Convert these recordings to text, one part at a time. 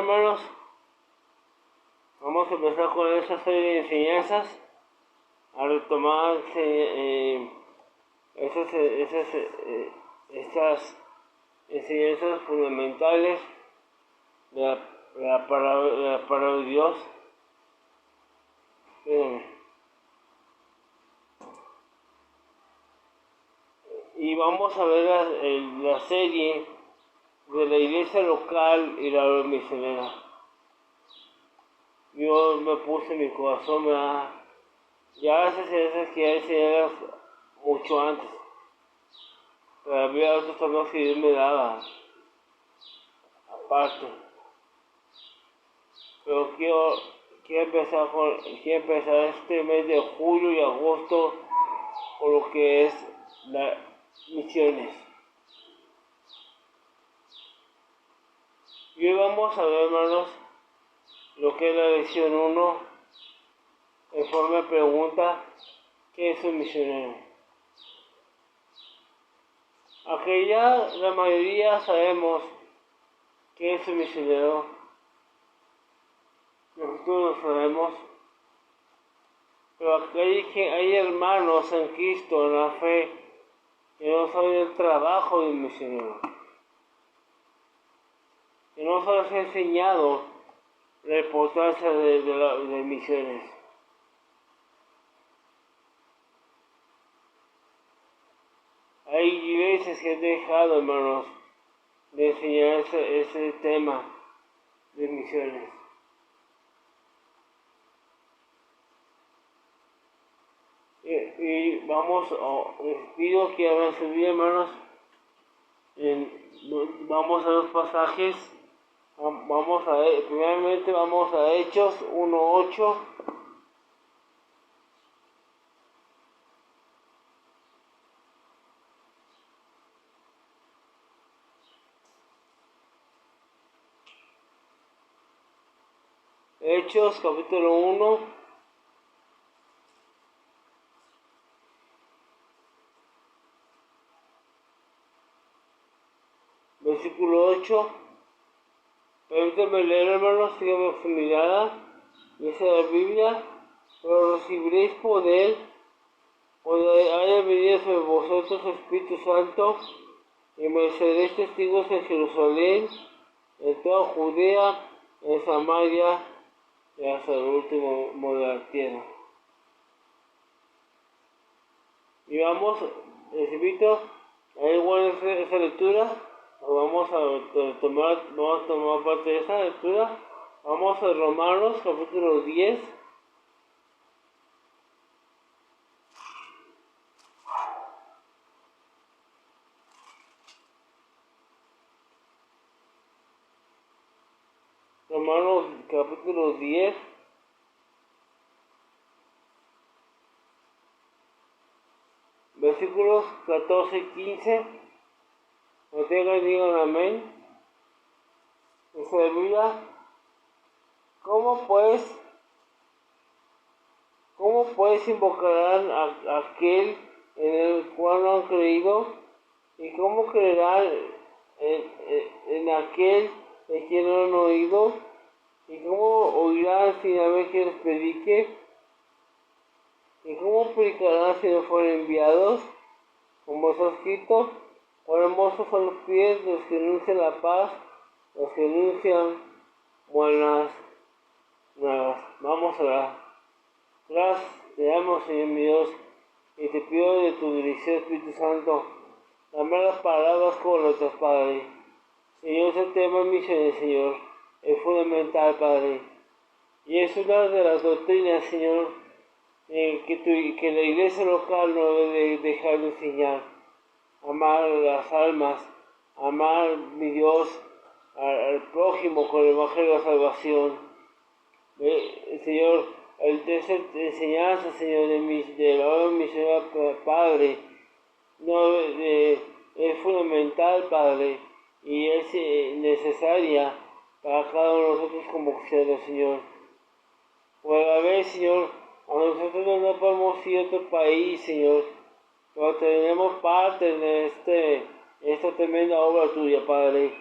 hermanos, vamos a empezar con esta serie de enseñanzas, a retomar estas enseñanzas fundamentales de la palabra de Dios. Y vamos a ver la serie de la iglesia local y la obra misionera. Dios me puso en mi corazón, ya esas enseñanzas que ya enseñadas mucho antes, pero había otros temas que Dios me daba aparte. Pero quiero empezar este mes de julio y agosto con lo que es las misiones. Y hoy vamos a ver, hermanos, lo que es la lección 1 en forma de pregunta: ¿qué es un misionero? Aunque ya la mayoría sabemos qué es un misionero, nosotros lo sabemos, pero aquí hay hermanos en Cristo, en la fe, que no saben el trabajo de un misionero, que no se les ha enseñado la importancia de misiones. Hay iglesias que han dejado, hermanos, de enseñar ese tema de misiones. Y les pido que abran su Biblia, hermanos. Vamos a los pasajes. Primeramente vamos a Hechos 1:8. Hechos capítulo 1, versículo 8. Permítanme leer, hermanos, síganme su mirada. Dice la Biblia: pero recibiréis poder cuando haya venido sobre vosotros el Espíritu Santo, y me seréis testigos en Jerusalén, en toda Judea, en Samaria y hasta el último de la tierra. Y les invito a igual esa lectura. Vamos a tomar parte de esa lectura. Vamos a Romanos capítulo 10. Romanos capítulo 10. Versículos 14 y 15. No tengan, digan amén. Dice la Biblia: ¿Cómo pues invocarán a aquel en el cual no han creído? ¿Y cómo creerán en aquel de quien no han oído? ¿Y cómo oirán sin haber quien les predique? ¿Y cómo predicarán si no fueren enviados? Como está escrito: cuán hermosos son los pies de los que anuncian la paz, los que anuncian buenas nuevas. Vamos a orar. Gracias te damos, Señor mi Dios, y te pido de tu dirección, Espíritu Santo, dame las palabras correctas, Padre. Señor, ese tema de misiones, Señor, es fundamental, Padre. Y es una de las doctrinas, Señor, que la iglesia local no debe dejar de enseñar. Amar las almas, amar, mi Dios, al prójimo con el evangelio de la salvación. Señor, esa enseñanza, Señor, de la obra misionera, Padre, es fundamental, Padre, y es necesaria para cada uno de nosotros como cristianos, Señor. Por la vez, Señor, a nosotros no podemos ir a otro país, Señor, pero tenemos parte en esta tremenda obra tuya, Padre.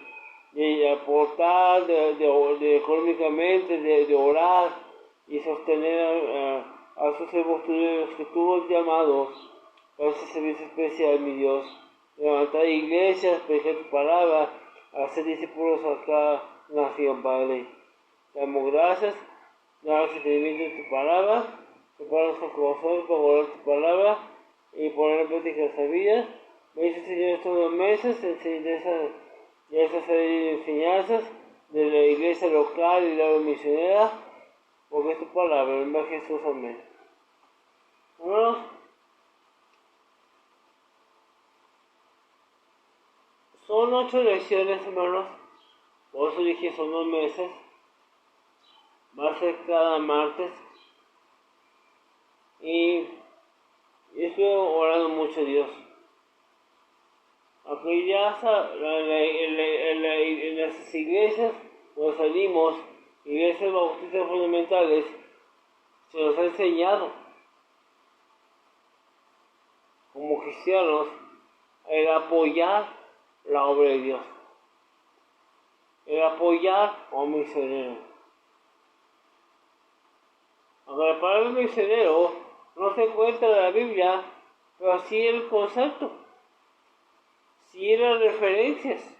de aportar de económicamente, de orar y sostener a sus servos tuyos que tú has llamado para ese servicio especial, mi Dios. Levantar iglesias, predicar tu palabra, hacer discípulos a cada nación, Padre. Te damos gracias, damos entendimiento de tu palabra, prepara nuestro corazón para guardar tu palabra y poner en práctica nuestra vida. Bendice, Señor, estos 2 meses de esas serie de enseñanzas de la iglesia local y la misionera, porque es tu palabra, en el nombre de Jesús, amén. Hermanos, son 8 lecciones, hermanos, por eso dije son 2 meses, va a ser cada martes, y estoy orando mucho a Dios. Aunque ya en las iglesias nos salimos, iglesias bautistas fundamentales, se nos ha enseñado como cristianos el apoyar la obra de Dios, el apoyar a un misionero. Aunque la palabra misionero no se encuentra en la Biblia, pero así el concepto, sí eran referencias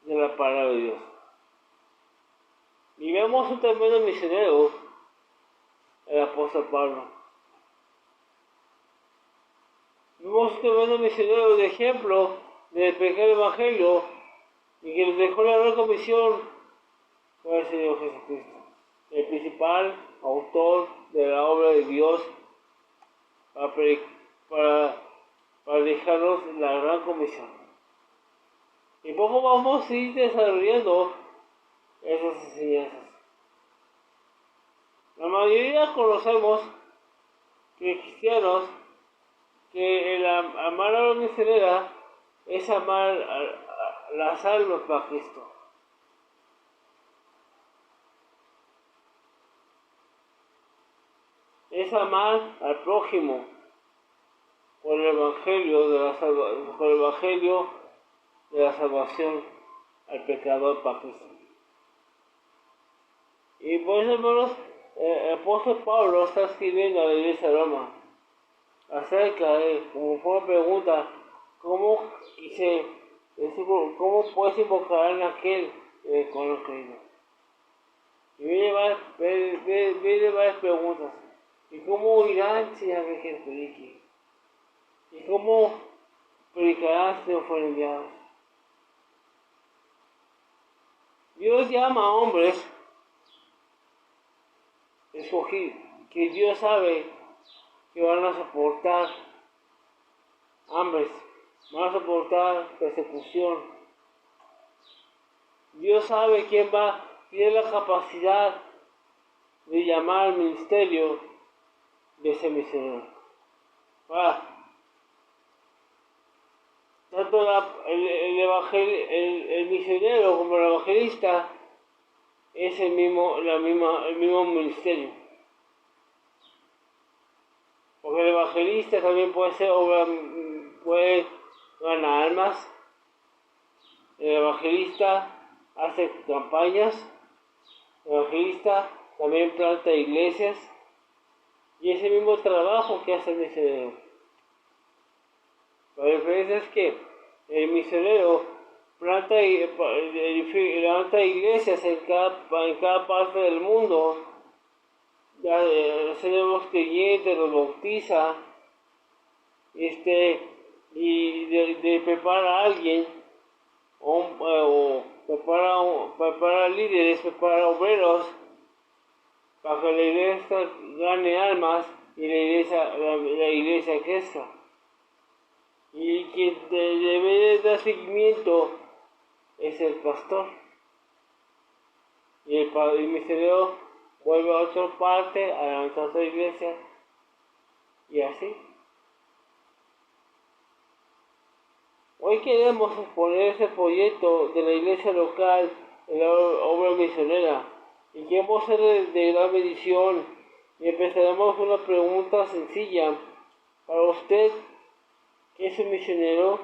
de la palabra de Dios. Y vemos un tremendo misionero, el apóstol Pablo. Vemos un tremendo misionero de ejemplo de predicar el Evangelio y que nos dejó la gran comisión con el Señor Jesucristo, el principal autor de la obra de Dios para dejarnos la gran comisión. Y poco vamos a ir desarrollando esas enseñanzas. La mayoría conocemos que cristianos que el amar a la misionera es amar a las almas para Cristo. Es amar al prójimo por el evangelio de la salvación al pecador para Cristo. Y por eso, hermanos, el apóstol Pablo está escribiendo a la iglesia de Roma acerca de, como fue una pregunta, ¿cómo puedes invocar en aquel con los creídos? Y viene varias preguntas. ¿Y cómo irán si alguien que predique? ¿Y cómo predicarán si no fueron enviados? Dios llama a hombres escogidos, que Dios sabe que van a soportar hambres, van a soportar persecución. Dios sabe quién tiene la capacidad de llamar al ministerio de ese misionero. Tanto el misionero como el evangelista es el mismo ministerio. Porque el evangelista también puede ganar almas. El evangelista hace campañas. El evangelista también planta iglesias. Y ese mismo trabajo que hace el misionero. La diferencia es que el misionero levanta iglesias en cada parte del mundo. Ya tenemos creyentes, los bautiza, y de preparar a alguien, o prepara líderes, prepara obreros, para que la iglesia gane almas y la iglesia crezca. Y quien debe dar seguimiento es el pastor. Y el misionero vuelve a otra parte a levantar su iglesia. Y así. Hoy queremos exponer ese proyecto de la iglesia local en la obra misionera. Y queremos ser de gran bendición. Y empezaremos una pregunta sencilla para usted, que es un misionero,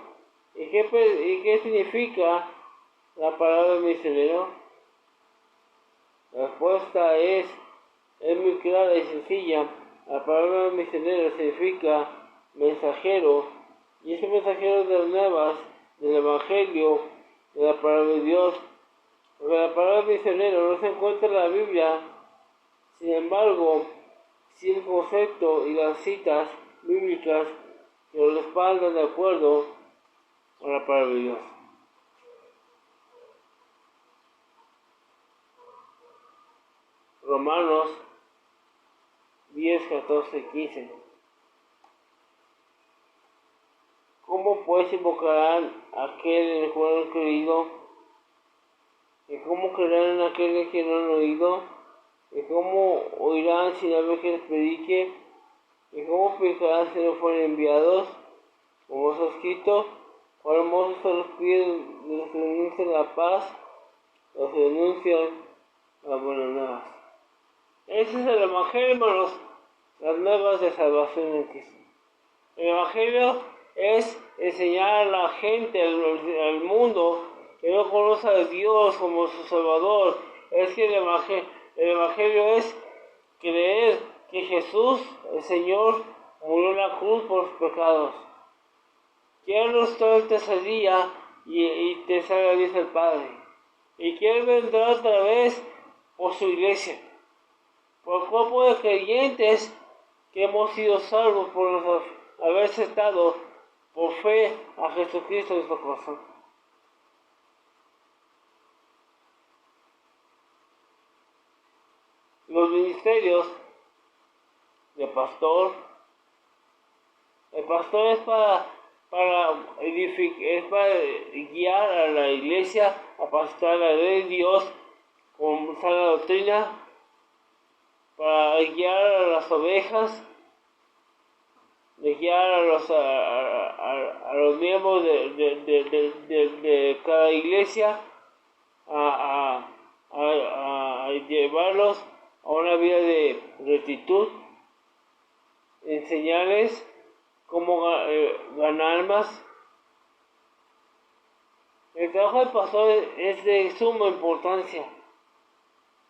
¿Y qué significa la palabra misionero? La respuesta es muy clara y sencilla. La palabra misionero significa mensajero, y ese mensajero de las nuevas, del Evangelio, de la palabra de Dios. Porque la palabra misionero no se encuentra en la Biblia, sin embargo, sí el concepto y las citas bíblicas que lo respaldan de acuerdo con la palabra de Dios. Romanos 10, 14, 15. ¿Cómo pues invocarán a aquel en el cual no han creído? ¿Y cómo creerán en aquel en quien no han oído? ¿Y cómo oirán sin haber que les predique? ¿Y cómo predicarán si no fueren enviados? Como está escrito, cuán hermosos son los pies de los que denuncian la paz, los que denuncian las buenas nuevas. Ese es el Evangelio, hermanos, las nuevas de salvación en Cristo. El Evangelio es enseñar a la gente, al mundo, que no conoce a Dios como su Salvador. Es que el Evangelio es creer que Jesús, el Señor, murió en la cruz por sus pecados. Que Él nos trae el tercer día y te salga Dios el Padre. Y que Él vendrá otra vez por su iglesia, por el cuerpo de creyentes que hemos sido salvos por haber aceptado por fe a Jesucristo en nuestro corazón. Los ministerios de pastor, el pastor es para guiar a la iglesia a pastorear la ley de Dios con sana doctrina, para guiar a las ovejas, de guiar a los miembros de cada iglesia a llevarlos a una vida de rectitud, enseñarles cómo ganar almas. El trabajo del pastor es de suma importancia,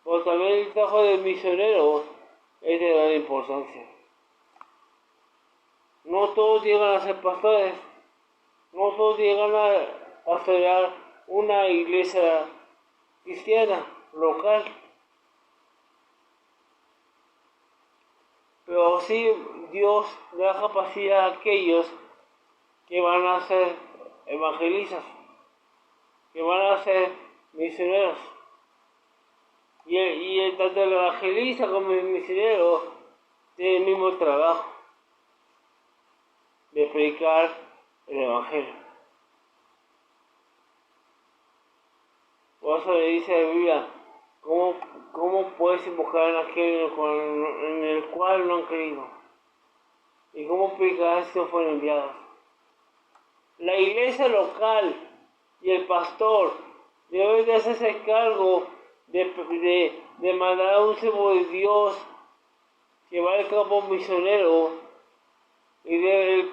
pero también el trabajo del misionero es de gran importancia. No todos llegan a ser pastores, no todos llegan a pastorear una iglesia cristiana local, pero sí Dios da capacidad a aquellos que van a ser evangelistas, que van a ser misioneros. Y tanto el evangelista como el misionero tienen el mismo trabajo de predicar el Evangelio. Por eso le dice la Biblia, ¿cómo puedes invocar a aquel en el cual no han creído? ¿Y cómo predicarás si no fueron enviados? La iglesia local y el pastor deben de hacerse cargo de mandar a un siervo de Dios que va al campo misionero, y el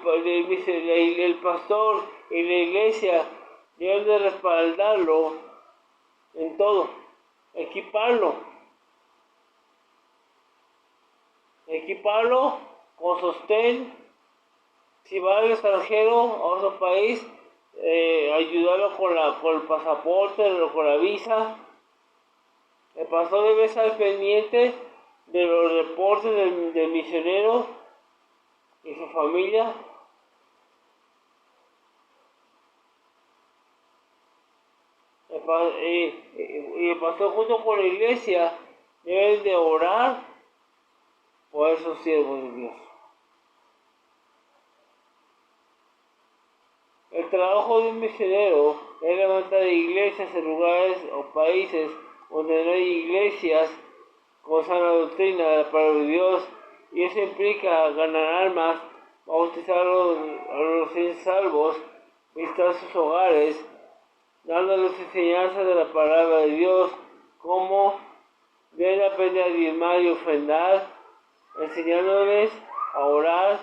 pastor y la iglesia deben de respaldarlo en todo, equiparlo con sostén. Si va al extranjero, a otro país, ayudarlo con el pasaporte, con la visa. El pastor debe estar pendiente de los reportes del misionero y su familia. Y el pastor junto con la iglesia deben de orar por esos siervos de Dios. El trabajo de un misionero es levantar iglesias en lugares o países donde no hay iglesias con sana doctrina de la palabra de Dios, y eso implica ganar almas, bautizar a los salvos, visitar sus hogares, dándoles enseñanzas de la palabra de Dios, cómo deben aprender a diezmar y ofrendar, enseñándoles a orar,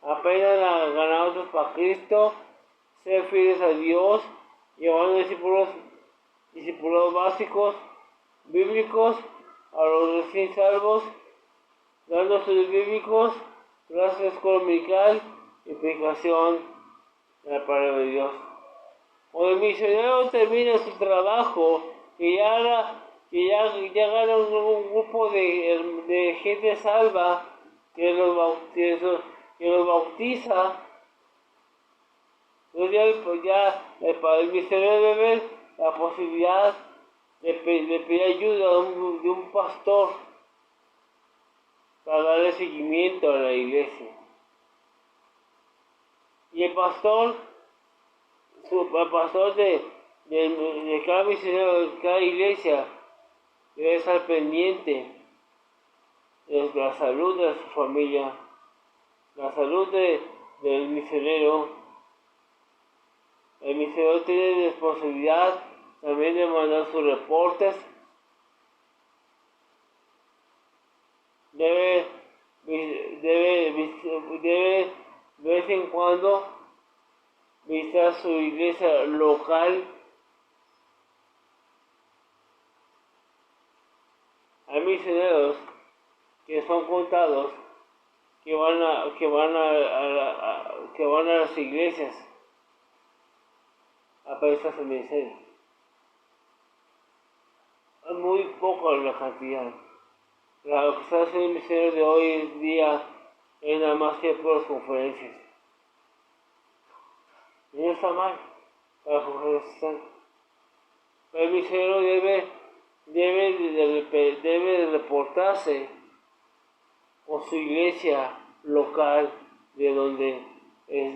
aprendan a ganar otros para Cristo, ser fieles a Dios, llevando discípulos básicos, bíblicos, a los recién salvos, dando estudios bíblicos, clases de escuela dominical y predicación de la palabra de Dios. Cuando el misionero termina su trabajo, que ya gana un grupo de gente salva, que los bautiza, entonces el misionero debe ver la posibilidad de pedir ayuda de un pastor para darle seguimiento a la iglesia. Y el pastor de cada misionero, de cada iglesia, debe estar pendiente de la salud de su familia, la salud del misionero. El misionero tiene responsabilidad también de mandar sus reportes. Debe de vez en cuando visitar su iglesia local. Hay misioneros que son contados que van a las iglesias a prestar su ministerio. Es muy poco la cantidad. Lo que está haciendo el misionero de hoy en día es nada más que por las conferencias. Y no está mal, para las conferencias. Pero el misionero debe de reportarse con su iglesia local de donde es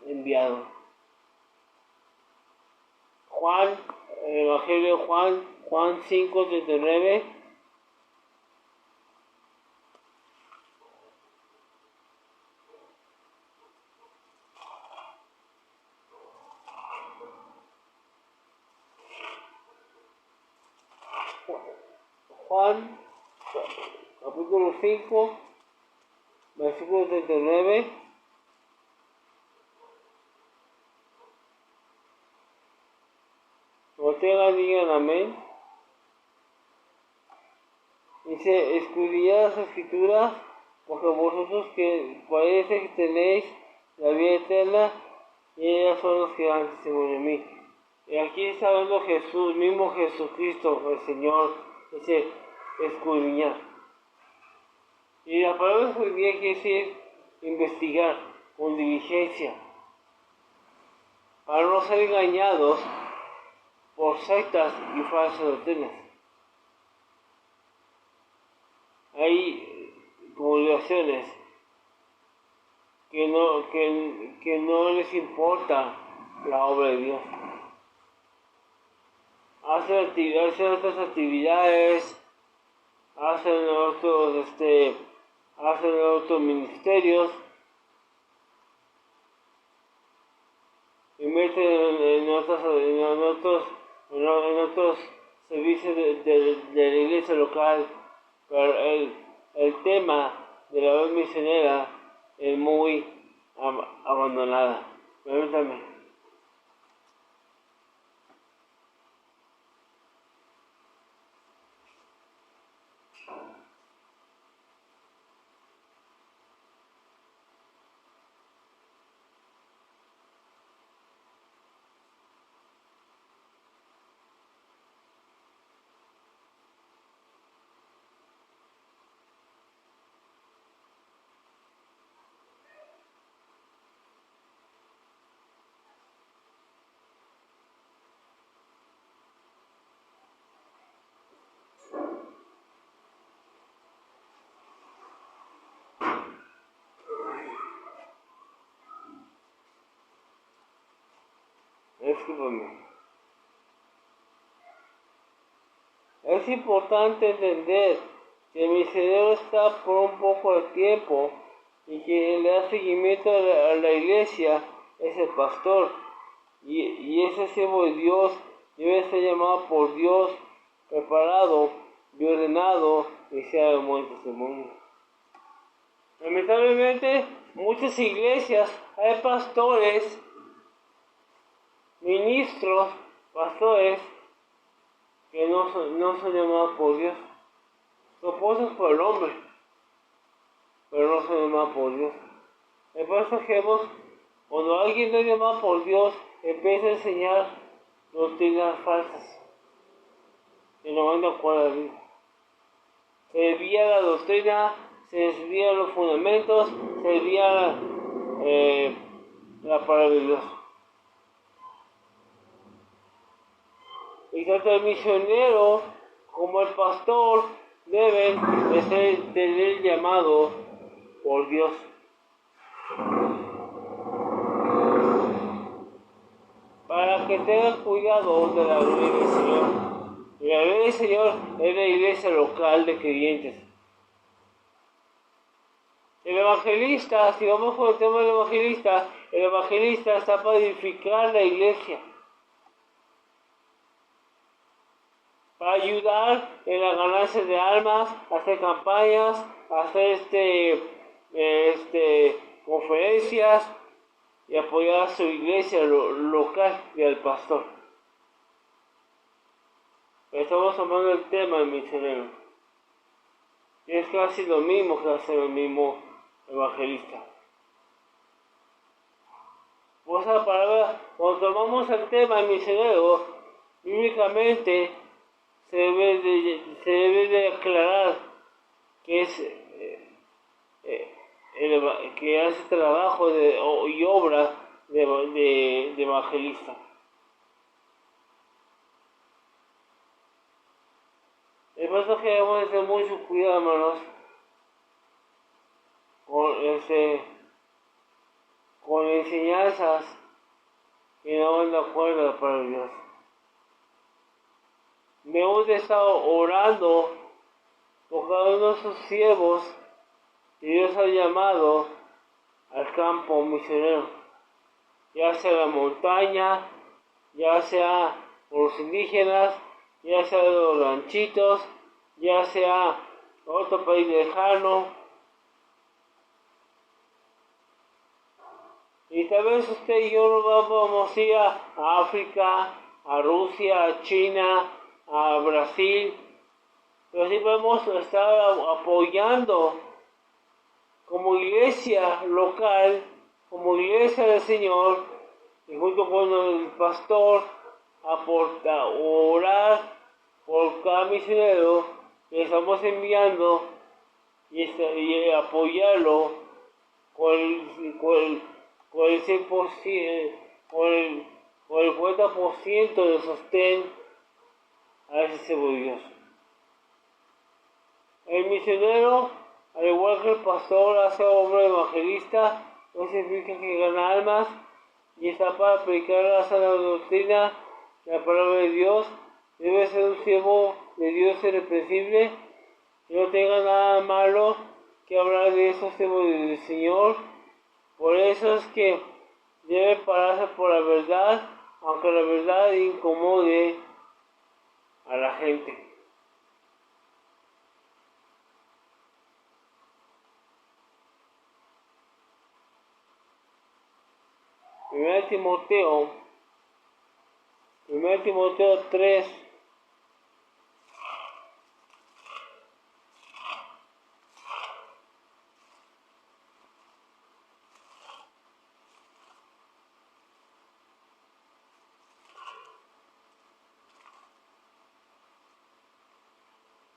enviado. El Evangelio de Juan 5:39. Juan, capítulo 5, versículo 39. No tengan, digan amén. Dice, escudriñad las escrituras, porque vosotros que parece que tenéis la vida eterna, y ellas son los que dan testimonio de mí. Y aquí está hablando Jesús, mismo Jesucristo, el Señor, dice, escudriñar. Y la palabra escudriñar quiere decir investigar con diligencia, para no ser engañados por sectas y falsas doctrinas. Hay congregaciones que no les importa la obra de Dios. Hacen otras actividades, hacen otros ministerios, invierten en otros servicios de la iglesia local, pero el tema de la obra misionera es muy abandonada. Permítame. Discúlpame. Es importante entender que el misionero está por un poco de tiempo y que le da seguimiento a la iglesia es el pastor. Y ese siervo de Dios debe ser llamado por Dios, preparado y ordenado y sea de buen testimonio. Lamentablemente, muchas iglesias hay pastores ministros, pastores, que no son llamados por Dios. Son puestos por el hombre, pero no son llamados por Dios. Es por eso que cuando alguien no es llamado por Dios, empieza a enseñar doctrinas falsas, que no van de acuerdo a la Biblia. Se desvía la doctrina, se desvían los fundamentos, se desvía la palabra de Dios. Y tanto el misionero como el pastor deben de tener llamado por Dios. Para que tengan cuidado de la gloria del Señor. Y la gloria del Señor es la iglesia local de creyentes. El evangelista, si vamos con el tema del evangelista, el evangelista está para edificar la iglesia, para ayudar en la ganancia de almas, hacer campañas, hacer conferencias y apoyar a su iglesia local y al pastor. Estamos tomando el tema del misionero. Y es casi lo mismo que hace el mismo evangelista. Pues la palabra, cuando tomamos el tema del misionero, bíblicamente se debe de aclarar que es que hace trabajo y obra de evangelista. Es por eso que debemos de tener mucho cuidado, hermanos, con enseñanzas que no van de acuerdo para Dios. Debemos de estar orando por cada uno de sus siervos que Dios ha llamado al campo misionero, ya sea la montaña, ya sea por los indígenas, ya sea de los ranchitos, ya sea otro país lejano. Y tal vez usted y yo no vamos a ir a África, a Rusia, a China, a Brasil, pero sí podemos estar apoyando como iglesia local, como iglesia del Señor, y junto con el pastor, orar por cada misionero que estamos enviando y apoyarlo con el 100%, con el 40% de sostén a ese siervo de Dios. El misionero, al igual que el pastor, hace obra evangelista, no significa que gana almas y está para predicar la sana doctrina, la palabra de Dios. Debe ser un siervo de Dios irreprensible, que no tenga nada malo que hablar de esos siervos del Señor. Por eso es que debe pararse por la verdad, aunque la verdad incomode a la gente. Primera Timoteo 3,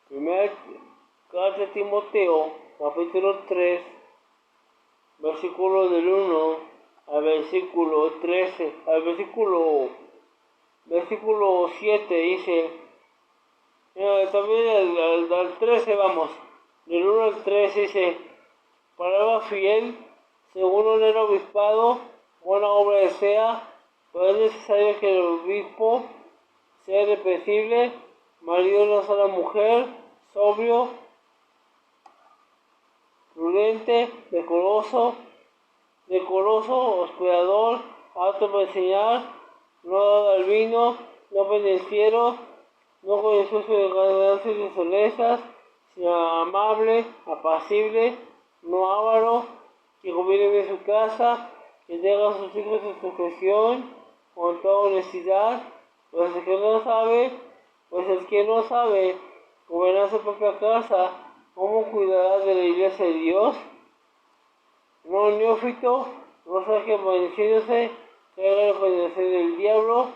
Primera carta de Timoteo, capítulo 3, versículo del 1 al versículo 13, al versículo 7 dice, también al 13 vamos, del 1 al 13 dice, palabra fiel, según el obispado, buena obra desea, pero es necesario que el obispo sea irreprensible, marido de una sola mujer, sobrio, prudente, decoroso, hospedador, apto para enseñar, no dado al vino, no pendenciero, no con exceso de ganancias deshonestas, sino amable, apacible, no avaro, que conviene en su casa, que tenga a sus hijos en sujeción, con toda honestidad, pues el que no sabe gobernar su propia casa, ¿cómo cuidará de la iglesia de Dios? No neófito, no sea que amaneciéndose, caiga la condenación del diablo.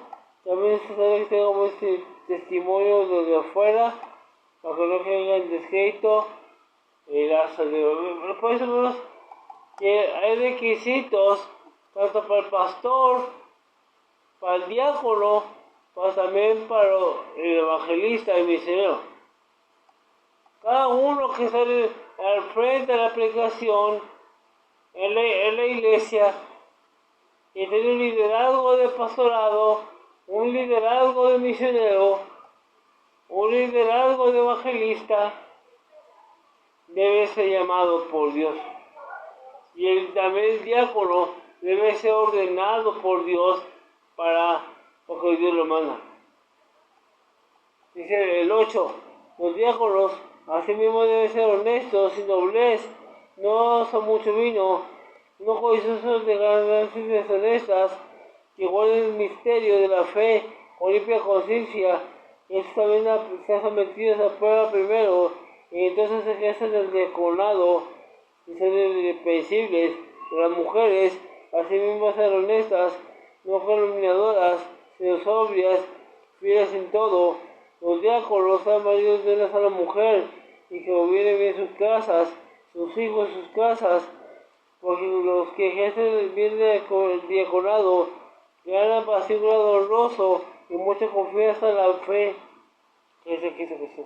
También es necesario que tengamos este testimonio desde afuera, para que no caiga en descrédito y la salud. Por eso, hermanos, que hay requisitos tanto para el pastor, para el diácono, también para el evangelista y misionero. Cada uno que sale al frente de la predicación en la iglesia y tiene un liderazgo de pastorado, un liderazgo de misionero, un liderazgo de evangelista, debe ser llamado por Dios. Y también el diácono debe ser ordenado por Dios porque Dios lo manda. Dice el 8, los diáconos asimismo deben ser honestos, sin doblez, no son mucho vino, no codiciosos de ganancias deshonestas, que guarden el misterio de la fe con limpia conciencia, y estos también sean sometidos a prueba primero, y entonces ejercen el diaconado y ser irreprensibles. Las mujeres asimismo ser honestas, no calumniadoras, sino sobrias, fieles en todo. Los diáconos sean maridos de una sola mujer y que gobiernen bien sus casas, sus hijos sus casas, porque los que ejercen el bien del diaconado ganan para sí un grado honroso y mucha confianza en la fe que es de Cristo Jesús.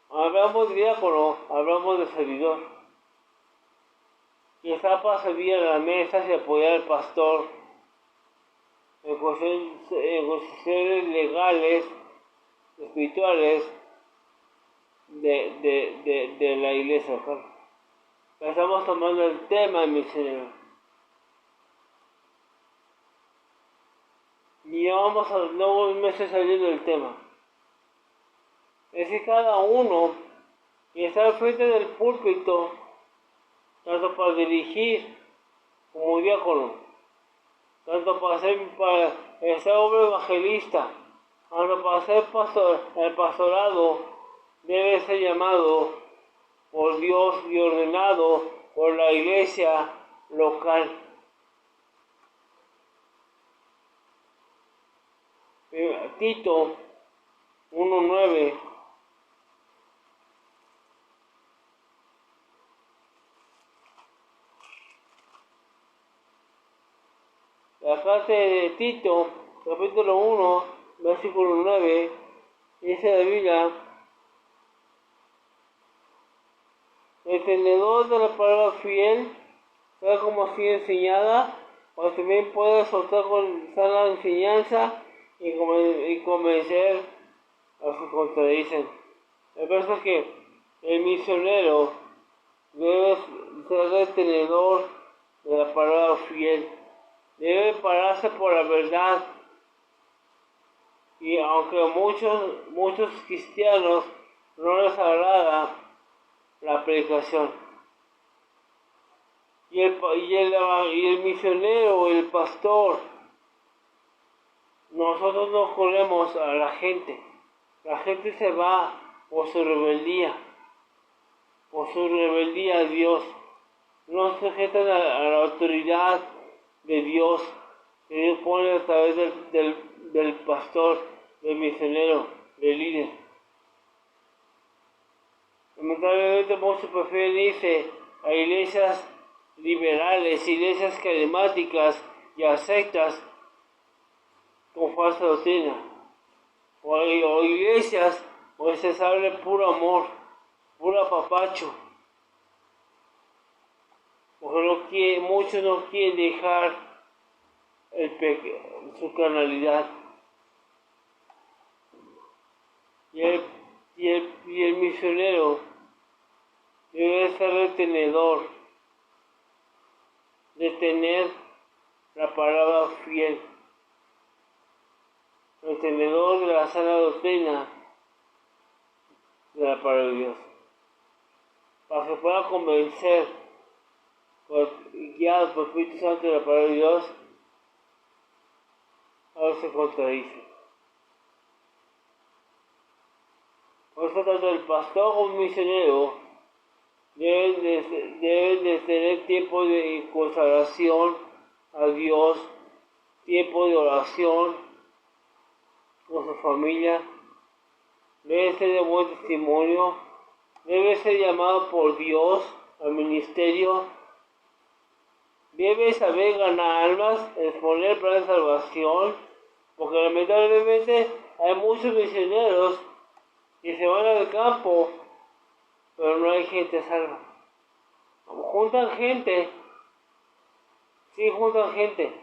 Hablamos de diácono, hablamos de servidor, que está para servir a las mesas y apoyar al pastor en cuestiones legales, espirituales de la iglesia. Estamos tomando el tema, mi Señor. Y ya vamos a nuevos meses saliendo del tema. Es que cada uno que está al frente del púlpito, tanto para dirigir como diácono, tanto para ser hombre evangelista, tanto para ser el pastorado, debe ser llamado por Dios y ordenado por la iglesia local. Tito 1:9. La carta de Tito, capítulo 1, versículo 9, dice la Biblia: el tenedor de la palabra fiel, tal como así enseñada, o también puede soltar con sana enseñanza y convencer a los que contradicen. El verso es que el misionero debe ser el tenedor de la palabra fiel, debe pararse por la verdad, y aunque a muchos cristianos no les agrada la predicación, y el misionero, el pastor, nosotros no corremos a la gente se va por su rebeldía a Dios, no se sujetan a la autoridad de Dios que Dios pone a través del pastor, del misionero, del líder. Lamentablemente muchos prefieren irse a iglesias liberales, iglesias carismáticas y a sectas con falsa doctrina, o iglesias donde se hable puro amor, puro apapacho, porque muchos no quieren dejar su carnalidad. Y el misionero debe ser el tenedor de tener la palabra fiel, el tenedor de la sana doctrina de la palabra de Dios, para que pueda convencer guiado por el Espíritu Santo de la palabra de Dios, ahora se contradice. Por eso tanto el pastor como el misionero deben de tener tiempo de consagración a Dios, tiempo de oración con su familia, debe ser de buen testimonio, debe ser llamado por Dios al ministerio, debe saber ganar almas, exponer para la salvación, porque lamentablemente hay muchos misioneros que se van al campo, pero no hay gente salva. Juntan gente, sí juntan gente,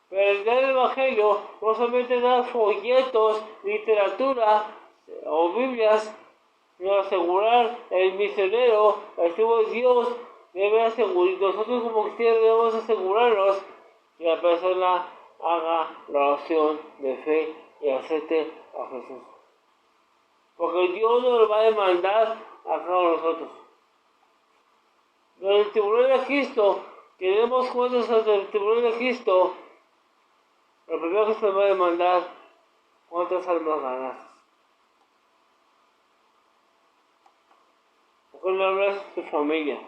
pero el día del Evangelio no solamente dan folletos, literatura o Biblias, sino asegurar el misionero, el siervo de Dios, debe asegurar, nosotros como cristianos debemos asegurarnos que la persona haga la oración de fe y acepte a Jesús. Porque Dios nos lo va a demandar a cada uno de nosotros. En el tribunal de Cristo, que demos cuentas ante el tribunal de Cristo, lo primero que se va a demandar, ¿cuántas almas ganas? ¿Por qué no hablas a tu familia,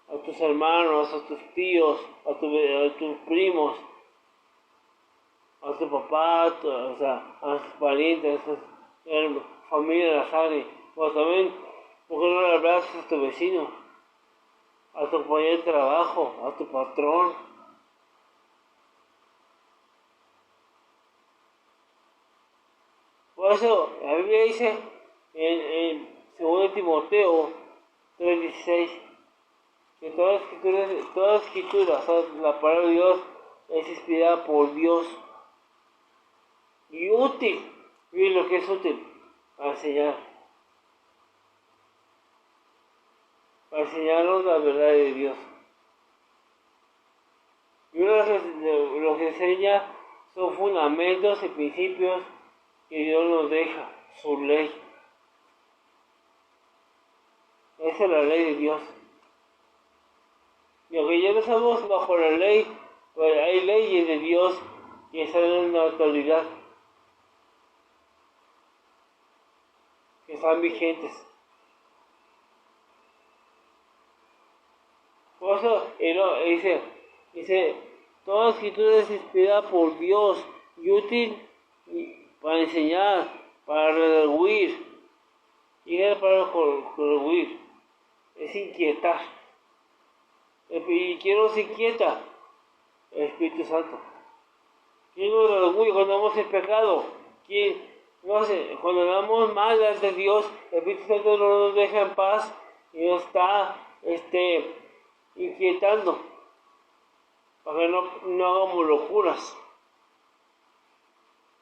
a tus hermanos, a tus tíos, a tus primos, a tu papá, a tus parientes, a tu familia de la sangre? O también, ¿por qué no le hablas a tu vecino, a tu compañero de trabajo, a tu patrón? Por eso, la Biblia dice en 2 Timoteo 3:16 que toda escritura, o sea, la palabra de Dios es inspirada por Dios y útil. Miren lo que es útil para enseñarnos la verdad de Dios. Y uno de lo que enseña son fundamentos y principios que Dios nos deja, su ley. Esa es la ley de Dios. Y aunque ya no estamos bajo la ley, pues hay leyes de Dios que están en la autoridad, que están vigentes. Por eso dice, toda escritura es inspirada por Dios y útil para enseñar, para redarguir. ¿Y es para redarguir? Es inquietar. ¿Y quién nos inquieta? El Espíritu Santo. ¿Quién nos redarguye cuando andamos en pecado? ¿Quién? No sé, cuando andamos mal ante Dios, el Espíritu Santo no nos deja en paz y nos está inquietando para que no hagamos locuras.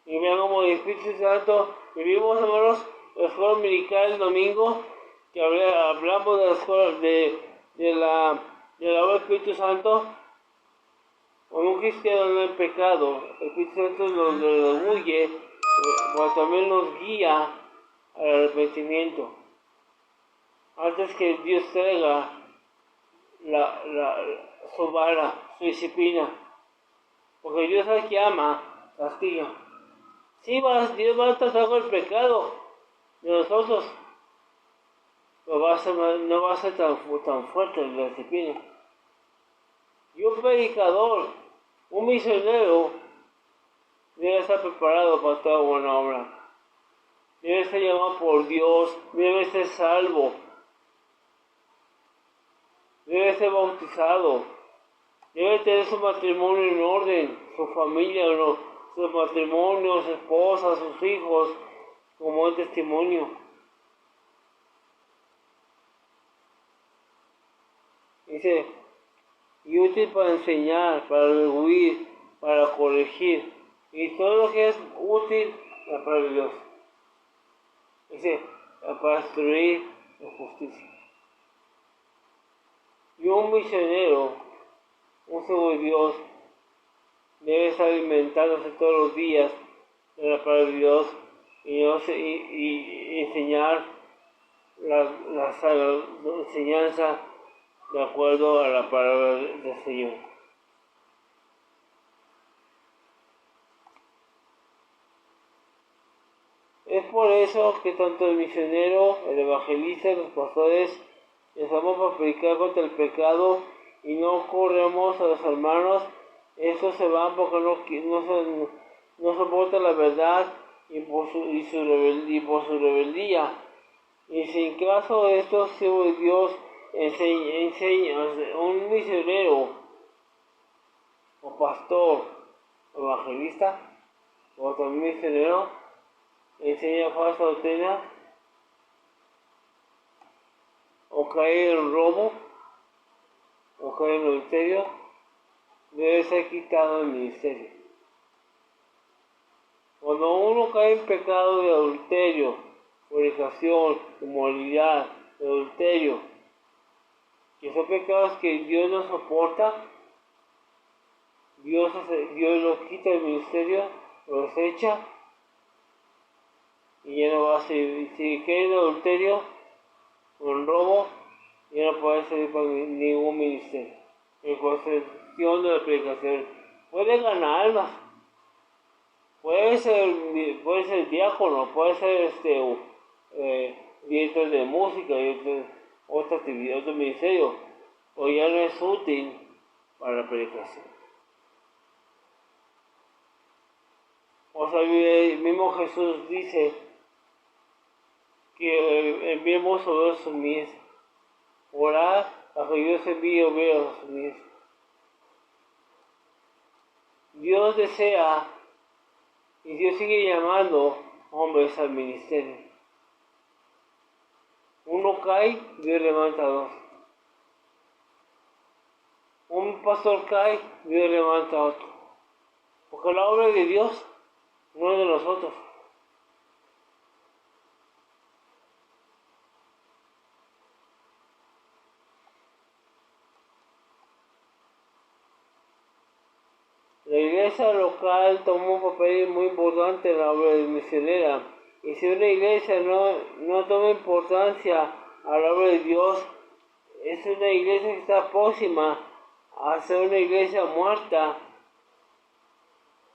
Y vean como el Espíritu Santo, vivimos, hermanos, la escuela dominical el domingo, que hablamos de la escuela de la obra del Espíritu Santo. Cuando un cristiano no es pecado, el Espíritu Santo nos redarguye, pero también nos guía al arrepentimiento. Antes que Dios traiga su vara, su disciplina. Porque Dios es el que ama, castiga. Sí, Dios va a tratar con el pecado de nosotros, pero no va a ser tan fuerte la disciplina. Y un predicador, un misionero, debe estar preparado para toda buena obra. Debe ser llamado por Dios, debe ser salvo, debe ser bautizado, debe tener su matrimonio en orden, su familia, sus matrimonios, su esposa, sus hijos, como buen testimonio. Dice, y útil para enseñar, para redarguir, para corregir, y todo lo que es útil para Dios. Dice, para instruir en justicia. Y un misionero, un siervo de Dios, debe estar alimentándose todos los días de la palabra de Dios y enseñar la enseñanza de acuerdo a la palabra del Señor. Es por eso que tanto el misionero, el evangelista y los pastores empezamos a predicar contra el pecado y no corremos a los hermanos. Estos se van porque no soportan la verdad y por su rebeldía. Y si en caso estos siervos de Dios un misionero o pastor o evangelista o también misionero enseña falsa doctrina o cae en robo o cae en adulterio, debe ser quitado del ministerio. Cuando uno cae en pecado de adulterio, fornicación, inmoralidad, adulterio, que son pecados que Dios no soporta, Dios los quita del ministerio, los echa y ya no va a servir. Si cae en adulterio o en robo, ya no puede servir para ningún ministerio. En cuestión de la predicación, puede ganar almas, puede ser diácono, puede ser director de música y otra actividad, otro ministerio, o ya no es útil para la predicación. O sea, el mismo Jesús dice que enviemos sobre sus mies, orad a que Dios envíe obreros a sus mies. Dios desea y Dios sigue llamando hombres al ministerio. Uno cae, Dios levanta a dos. Un pastor cae, Dios levanta a otro. Porque la obra de Dios no es de nosotros. La iglesia local tomó un papel muy importante en la obra misionera. Y si una iglesia no toma importancia a la obra de Dios, es una iglesia que está próxima a ser una iglesia muerta.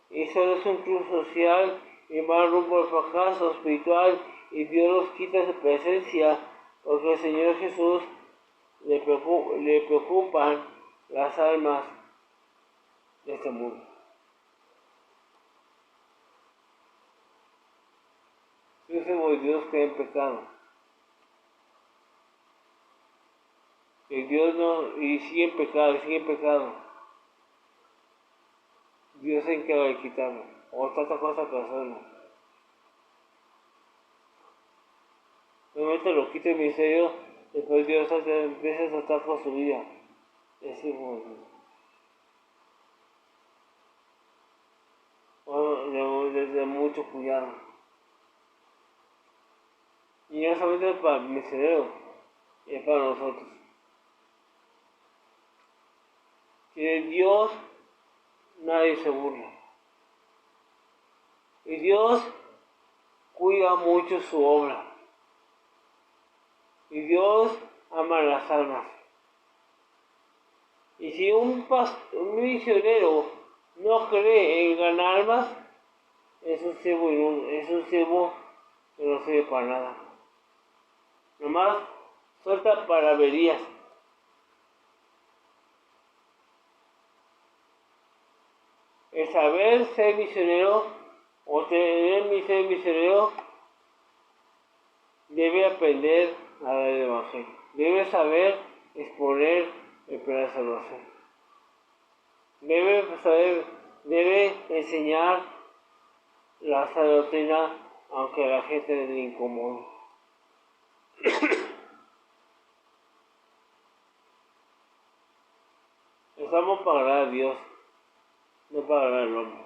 Y solo es un club social y va rumbo al fracaso espiritual y Dios nos quita su presencia porque al Señor Jesús le preocupan las almas de este mundo. Dios que en pecado. Que Dios no, y sigue en pecado. Dios se encarga de quitarlo. O tanta cosa que hacerlo. Normalmente lo quita el misterio, después Dios empieza a tratar con su vida. Decimos, desde mucho cuidado. Y no solamente para el misionero, es para nosotros. Que de Dios nadie se burla. Y Dios cuida mucho su obra. Y Dios ama las almas. Y si un misionero no cree en ganar almas, es un siervo que no sirve para nada. Nomás suelta palabrerías. El saber ser misionero o tener ser misionero debe aprender a dar el evangelio. Debe saber exponer el plan de salvación. Debe enseñar la sana doctrina aunque a la gente le incomode. Estamos para agradar a Dios, no para agradar al hombre.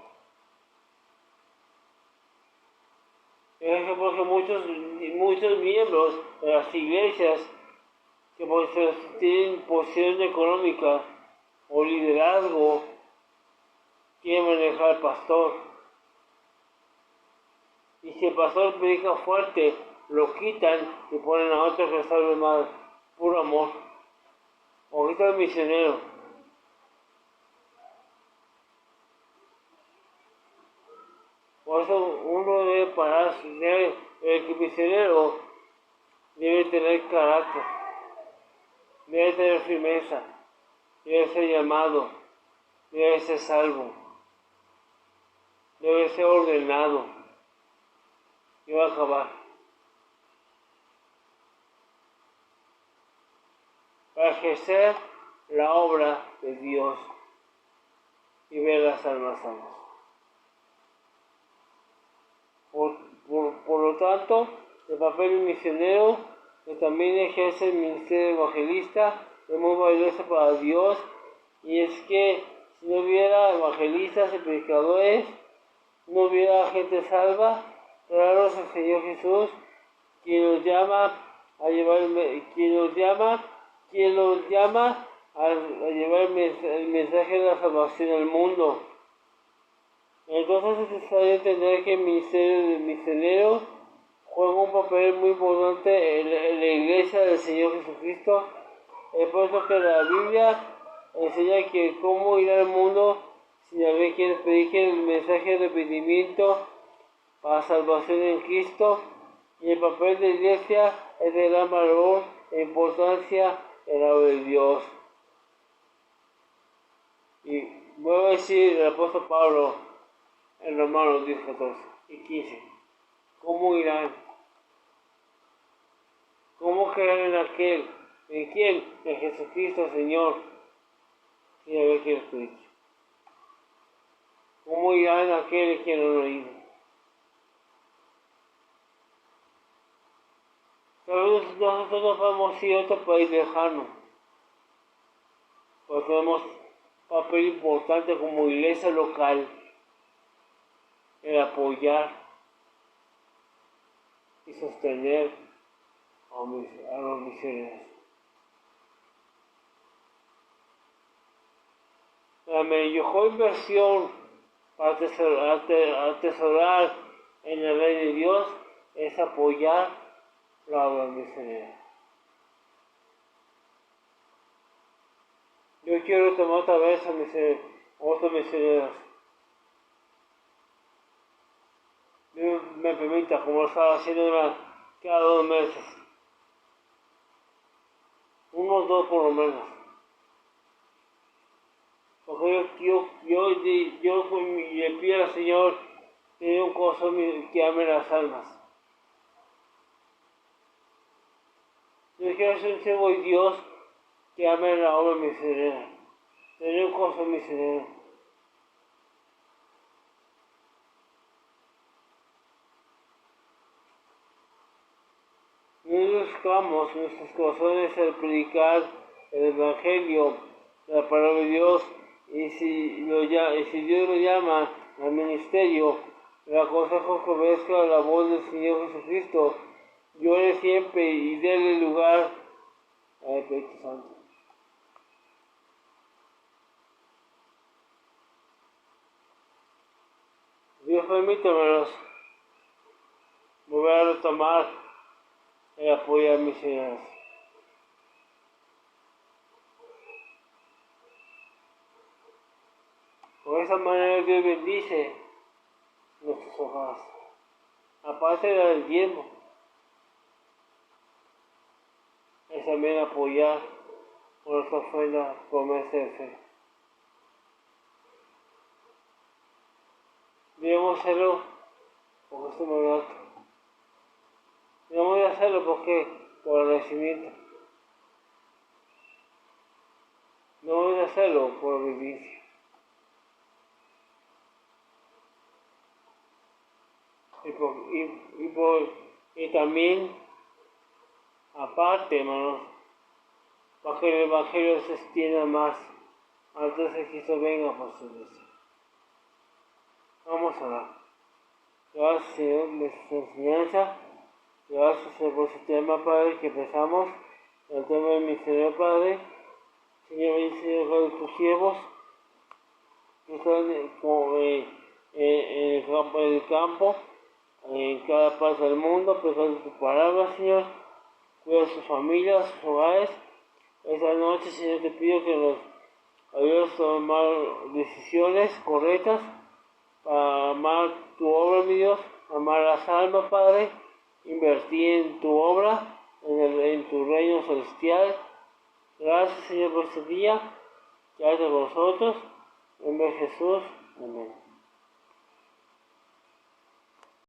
Es porque muchos miembros de las iglesias que tienen posición económica o liderazgo quieren manejar al pastor. Y si el pastor predica fuerte, lo quitan y ponen a otros que salven más puro amor. ojito al misionero. Por eso uno debe pararse, el misionero debe tener carácter, debe tener firmeza, debe ser llamado, debe ser salvo, debe ser ordenado. Y va a acabar. Para ejercer la obra de Dios y ver las almas salvas. Por lo tanto, el papel del misionero, que también ejerce el ministerio evangelista, es muy valioso para Dios, y es que si no hubiera evangelistas y predicadores, no hubiera gente salva. Claro, es el Señor Jesús quien nos llama a llevar el mensaje de la salvación al mundo. Entonces es necesario entender que el ministerio del misionero juega un papel muy importante en la iglesia del Señor Jesucristo. Es por eso que la Biblia enseña que cómo ir al mundo sin haber quienes prediquen el mensaje de arrepentimiento para salvación en Cristo, y el papel de la iglesia es de gran valor e importancia en la obra de Dios. Y vuelvo a decir el apóstol Pablo en Romanos 10, 14 y 15. ¿Cómo irán? ¿Cómo creerán en aquel? ¿En quién? En Jesucristo, Señor, sin haber quien los predique. ¿Cómo irán aquel que no han oído? Nosotros no podemos ir a otro país lejano, pero tenemos papel importante como iglesia local en apoyar y sostener a los misioneros. La mejor inversión para atesorar en el reino de Dios es apoyar la obra misionera. Yo quiero tomar otra vez a otros misioneros. Dios me permita, como lo estaba haciendo cada 2 meses. Unos 2 por lo menos. Porque yo le pido al Señor que dé un corazón que ame las almas. Yo quiero ser un siervo de Dios que ame la obra misionera. Tener un corazón misionero. No buscamos nuestros corazones al predicar el Evangelio, la palabra de Dios, y si Dios lo llama al ministerio, le aconsejo que obedezca la voz del Señor Jesucristo. Llore siempre y déle lugar al Espíritu Santo. Dios permítamelos volver a retomar el apoyo a misioneros. Por esa manera Dios bendice nuestros hogares. Aparte del diezmo, es también apoyar con nuestra ofrenda promesa de fe. Debemos hacerlo porque es un mandato. Debemos hacerlo porque por agradecimiento. Debemos hacerlo por obediencia. Y también, aparte, hermanos, para que el Evangelio se extienda más antes de que Cristo venga por su iglesia. Vamos a orar. Gracias, Señor, de su enseñanza. Gracias por su tema, Padre, que empezamos. El tema del misionero, Padre. Señor, bendice a tus siervos que están en el campo, en cada parte del mundo, predicando tu palabra, Señor. Cuida a sus familias, sus hogares. Esta noche, Señor, te pido que nos ayudes a tomar decisiones correctas para amar tu obra, mi Dios, amar las almas, Padre, invertir en tu obra, en tu reino celestial. Gracias, Señor, por este día. Quédate con nosotros. En nombre de Jesús. Amén.